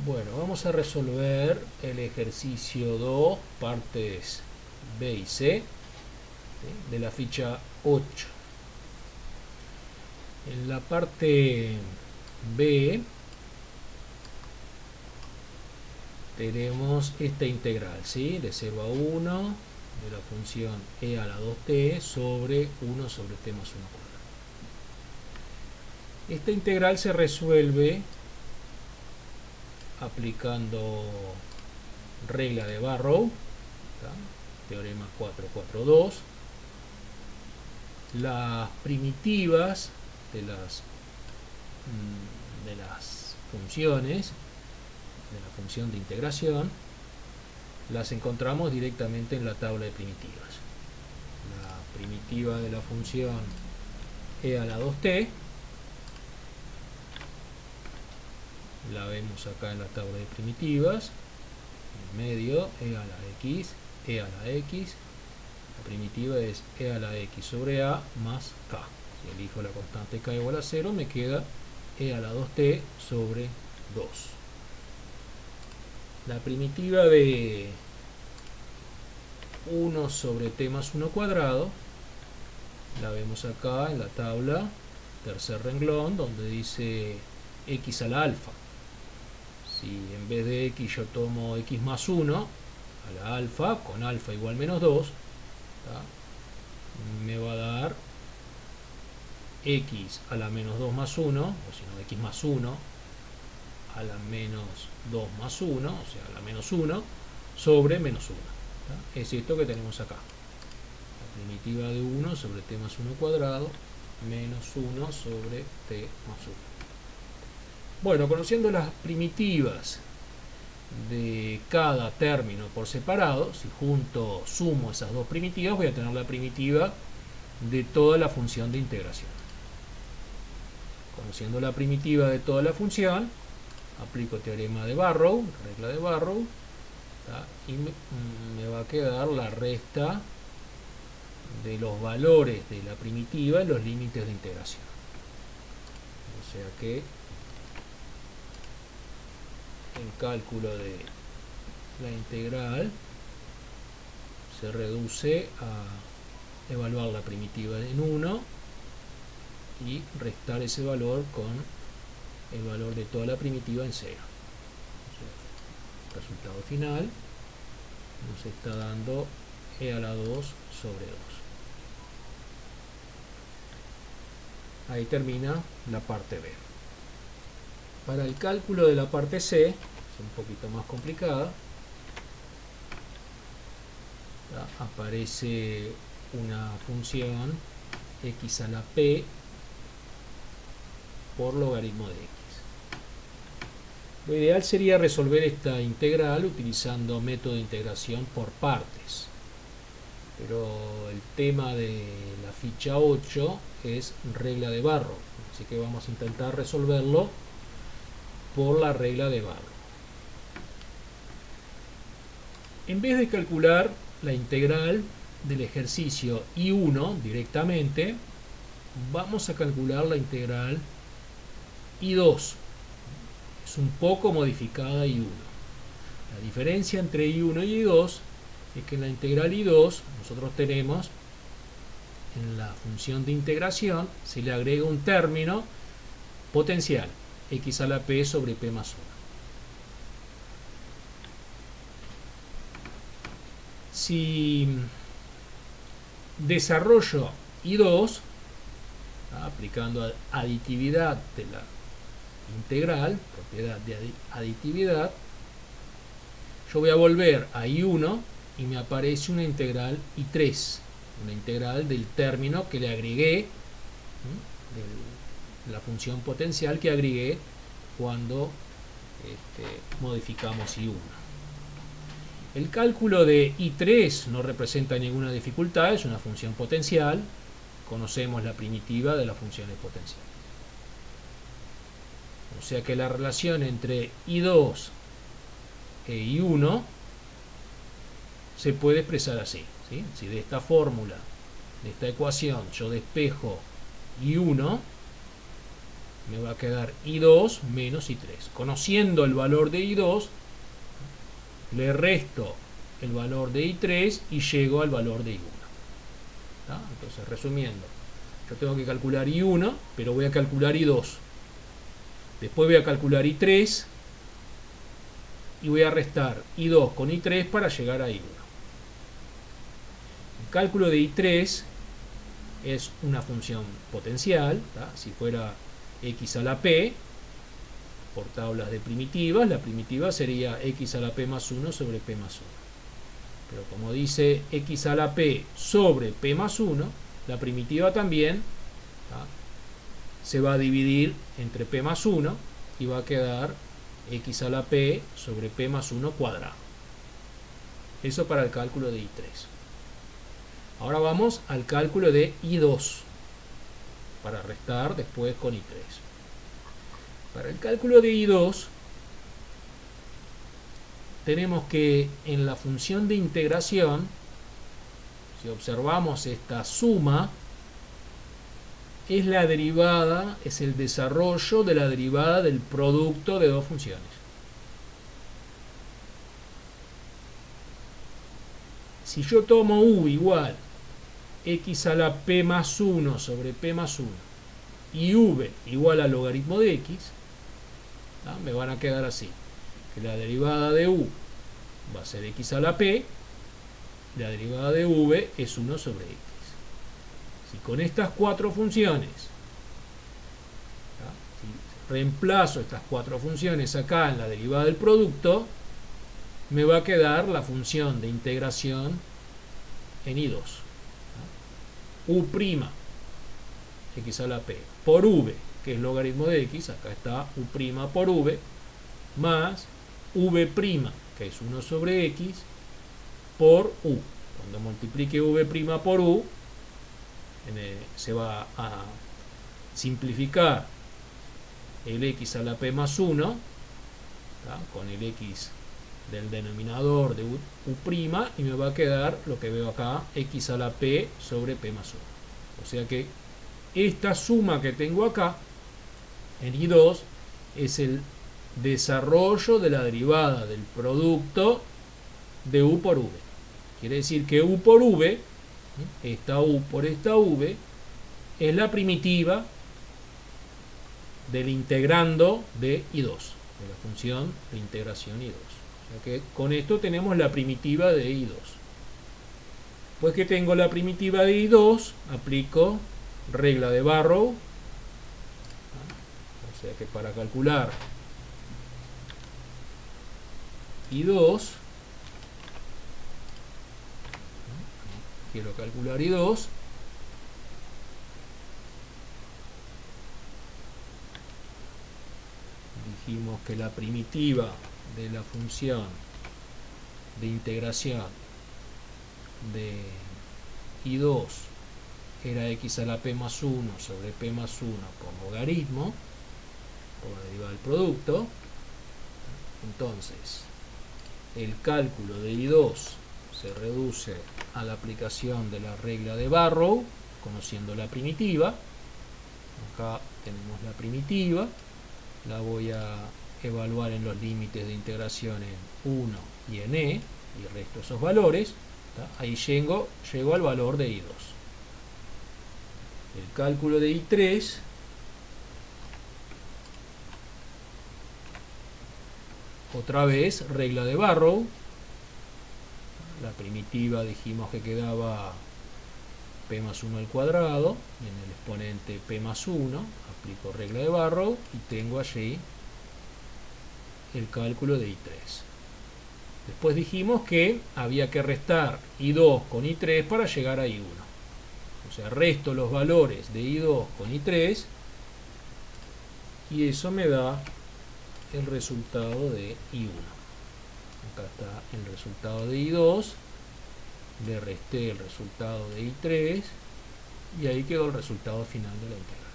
Bueno, vamos a resolver el ejercicio 2, partes B y C, ¿sí?, de la ficha 8. En la parte B tenemos esta integral, ¿sí?, de 0 a 1 de la función e a la 2t sobre 1 sobre t más 1 cuadrado. Esta integral se resuelve aplicando regla de Barrow, ¿tá?, teorema 442. Las primitivas de las funciones, de la función de integración, las encontramos directamente en la tabla de primitivas. La primitiva de la función e a la 2t la vemos acá en la tabla de primitivas, en medio e a la x, e a la x. La primitiva es e a la x sobre a más k. Si elijo la constante k igual a 0, me queda e a la 2t sobre 2. La primitiva de 1 sobre t más 1 cuadrado la vemos acá en la tabla, tercer renglón, donde dice x a la alfa. Si en vez de x yo tomo x más 1 a la alfa, con alfa igual menos 2, ¿tá?, me va a dar x a la menos 2 más 1, o si no, x más 1 a la menos 2 más 1, o sea, a la menos 1, sobre menos 1. ¿tá? Es esto que tenemos acá. La primitiva de 1 sobre t más 1 cuadrado, menos 1 sobre t más 1. Bueno, conociendo las primitivas de cada término por separado, si junto sumo esas dos primitivas, voy a tener la primitiva de toda la función de integración. Conociendo la primitiva de toda la función, aplico teorema de Barrow, regla de Barrow, ¿tá?, y me va a quedar la resta de los valores de la primitiva en los límites de integración. O sea que el cálculo de la integral se reduce a evaluar la primitiva en 1 y restar ese valor con el valor de toda la primitiva en 0. O sea, el resultado final nos está dando e a la 2 sobre 2. Ahí termina la parte B. Para el cálculo de la parte C, es un poquito más complicada, ¿tá?, aparece una función x a la p por logaritmo de x. Lo ideal sería resolver esta integral utilizando método de integración por partes, pero el tema de la ficha 8 es regla de Barrow, así que vamos a intentar resolverlo por la regla de Barrow. En vez de calcular la integral del ejercicio I1 directamente, vamos a calcular la integral I2. Es un poco modificada I1. La diferencia entre I1 y I2 es que en la integral I2 nosotros tenemos, en la función de integración, se le agrega un término potencial, x a la p sobre p más 1. Si desarrollo I2, aplicando aditividad de la integral, propiedad de aditividad, yo voy a volver a I1 y me aparece una integral I3, una integral del término que le agregué, de la función potencial que agregué cuando modificamos I1. El cálculo de I3 no representa ninguna dificultad, es una función potencial, conocemos la primitiva de las funciones potenciales. O sea que la relación entre I2 e I1 se puede expresar así, ¿sí? Si de esta fórmula, de esta ecuación, yo despejo I1, me va a quedar I2 menos I3. Conociendo el valor de I2, le resto el valor de I3 y llego al valor de I1. ¿Tá? Entonces, resumiendo, yo tengo que calcular I1, pero voy a calcular I2. Después voy a calcular I3 y voy a restar I2 con I3 para llegar a I1. El cálculo de I3 es una función potencial, ¿tá? Si fuera x a la p, por tablas de primitivas, la primitiva sería x a la p más 1 sobre p más 1. Pero como dice x a la p sobre p más 1, la primitiva también, ¿tá?, se va a dividir entre p más 1 y va a quedar x a la p sobre p más 1 cuadrado. Eso para el cálculo de I3. Ahora vamos al cálculo de I2, para restar después con I3. Para el cálculo de I2, tenemos que en la función de integración, si observamos esta suma, es la derivada, es el desarrollo de la derivada del producto de dos funciones. Si yo tomo u igual x a la p más 1 sobre p más 1 y v igual al logaritmo de x, ¿tá?, me van a quedar así, que la derivada de u va a ser x a la p, la derivada de v es 1 sobre x. Si con estas cuatro funciones, ¿tá?, si reemplazo estas cuatro funciones acá en la derivada del producto, me va a quedar la función de integración en I2. U' x a la p por v, que es logaritmo de x, acá está u' por v, más v', que es 1 sobre x, por u. Cuando multiplique v' por u, se va a simplificar el x a la p más 1, ¿tá?, con el x del denominador de u', y me va a quedar lo que veo acá, x a la p sobre p más 1. O sea que esta suma que tengo acá en I2 es el desarrollo de la derivada del producto de u por v. Quiere decir que u por v, esta u por esta v, es la primitiva del integrando de I2, de la función de integración I2. O sea que con esto tenemos la primitiva de I2. Pues que tengo la primitiva de I2, aplico regla de Barrow. O sea que para calcular I2, quiero calcular I2, dijimos que la primitiva de la función de integración de I2 era x a la p más 1 sobre p más 1 por logaritmo, por la derivada del producto. Entonces, el cálculo de I2 se reduce a la aplicación de la regla de Barrow, conociendo la primitiva. Acá tenemos la primitiva, la voy a evaluar en los límites de integración en 1 y en e, y resto esos valores, ¿tá? Ahí llego al valor de I2. El cálculo de I3 otra vez regla de Barrow. La primitiva dijimos que quedaba p más 1 al cuadrado, y en el exponente p más 1 aplico regla de Barrow y tengo allí el cálculo de I3. Después dijimos que había que restar I2 con I3 para llegar a I1. O sea, resto los valores de I2 con I3 y eso me da el resultado de I1. Acá está el resultado de I2, le resté el resultado de I3 y ahí quedó el resultado final de la integral.